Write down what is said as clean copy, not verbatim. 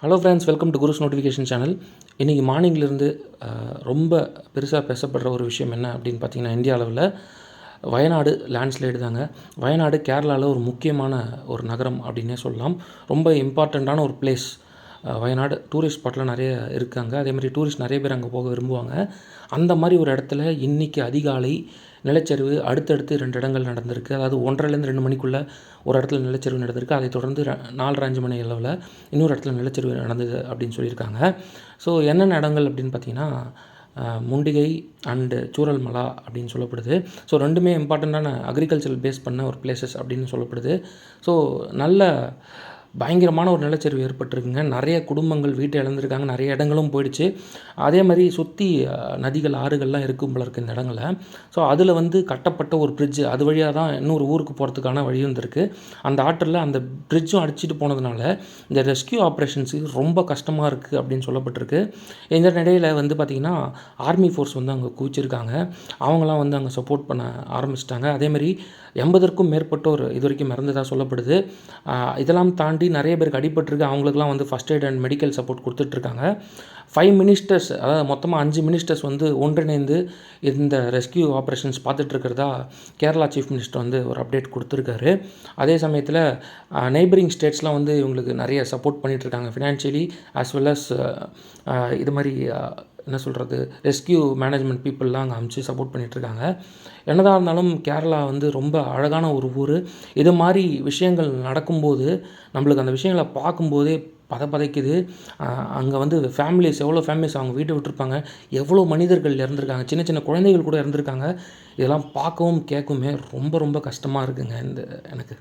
Hello friends, welcome to Gurus notification channel. இன்றைக்கி மார்னிங்லேருந்து ரொம்ப பெருசாக பேசப்படுற ஒரு விஷயம் என்ன அப்படின்னு பார்த்தீங்கன்னா, இந்தியா அளவில் வயநாடு லேண்ட்ஸ்லைடு தாங்க. வயநாடு கேரளாவில் ஒரு முக்கியமான ஒரு நகரம் அப்படின்னே சொல்லலாம். ரொம்ப இம்பார்ட்டண்ட்டான ஒரு பிளேஸ். வயநாடு டூரிஸ்ட் ஸ்பாட்லாம் நிறைய இருக்காங்க. அதேமாதிரி டூரிஸ்ட் நிறைய பேர் அங்கே போக விரும்புவாங்க. அந்த மாதிரி ஒரு இடத்துல இன்றைக்கி அதிகாலை நிலச்சரிவு அடுத்தடுத்து 2 இடங்கள் நடந்திருக்கு. அதாவது 1:30லேருந்து 2 மணிக்குள்ளே ஒரு இடத்துல நிலச்சரிவு நடந்திருக்கு. அதைத் தொடர்ந்து 4:30-5 மணி அளவில் இன்னொரு இடத்துல நிலச்சரிவு நடந்தது அப்படின்னு சொல்லியிருக்காங்க. ஸோ என்னென்ன இடங்கள் அப்படின்னு பார்த்தீங்கன்னா, முண்டிகை அண்டு சூரல்மலா அப்படின்னு சொல்லப்படுது. ஸோ 2மே இம்பார்ட்டண்ட்டான அக்ரிகல்ச்சரல் பேஸ் பண்ண ஒரு பிளேசஸ் அப்படின்னு சொல்லப்படுது. ஸோ நல்ல பயங்கரமான ஒரு நிலச்சரிவு ஏற்பட்டிருக்குங்க. நிறைய குடும்பங்கள் வீட்டை இழந்திருக்காங்க. நிறைய இடங்களும் போயிடுச்சு. அதே மாதிரி சுற்றி நதிகள் ஆறுகள்லாம் இருக்கும் போல இருக்குது இந்த இடங்களில். ஸோ அதில் கட்டப்பட்ட ஒரு பிரிட்ஜு, அது வழியாக தான் இன்னொரு ஊருக்கு போகிறதுக்கான வழி வந்திருக்கு. அந்த ஆற்றில் அந்த பிரிட்ஜும் அடிச்சிட்டு போனதுனால இந்த ரெஸ்கியூ ஆப்ரேஷன்ஸுக்கு ரொம்ப கஷ்டமாக இருக்குது அப்படின்னு சொல்லப்பட்டிருக்கு. இந்த நிலையில் பார்த்திங்கன்னா, ஆர்மி ஃபோர்ஸ் அங்கே குவிச்சிருக்காங்க. அவங்களாம் அங்கே சப்போர்ட் பண்ண ஆரம்பிச்சிட்டாங்க. அதேமாதிரி 80க்கும் மேற்பட்டோர் இது வரைக்கும் இறந்ததாக சொல்லப்படுது. இதெல்லாம் தாண்டி நிறைய பேருக்கு அடிபட்டிருக்கு. அவங்களுக்குலாம் first aid and medical support கொடுத்துட்ருக்காங்க. 5 மினிஸ்டர்ஸ், அதாவது மொத்தமாக 5 மினிஸ்டர்ஸ் ஒன்றிணைந்து இந்த ரெஸ்கியூ ஆப்ரேஷன்ஸ் பார்த்துட்ருக்கிறதா கேரளா சீஃப் மினிஸ்டர் ஒரு அப்டேட் கொடுத்துருக்காரு. அதே சமயத்தில் நெய்பரிங் ஸ்டேட்ஸ்லாம் இவங்களுக்கு நிறைய சப்போர்ட் பண்ணிகிட்ருக்காங்க ஃபினான்ஷியலி ஆஸ் வெல் அஸ் இது மாதிரி என்ன சொல்கிறது, ரெஸ்கியூ மேனேஜ்மெண்ட் பீப்புளெலாம் அங்கே அமுச்சு சப்போர்ட் பண்ணிகிட்ருக்காங்க. என்னதான் இருந்தாலும் கேரளா ரொம்ப அழகான ஒரு ஊர். இது மாதிரி விஷயங்கள் நடக்கும்போது நம்மளுக்கு அந்த விஷயங்களை பார்க்கும்போதே பதைக்குது. அங்கே ஃபேமிலிஸ், எவ்வளோ ஃபேமிலிஸ் அவங்க வீட்டை விட்டுருப்பாங்க, எவ்வளோ மனிதர்கள் இறந்துருக்காங்க, சின்ன சின்ன குழந்தைகள் கூட இறந்துருக்காங்க. இதெல்லாம் பார்க்கவும் கேட்கவுமே ரொம்ப ரொம்ப கஷ்டமாக இருக்குங்க எனக்கு.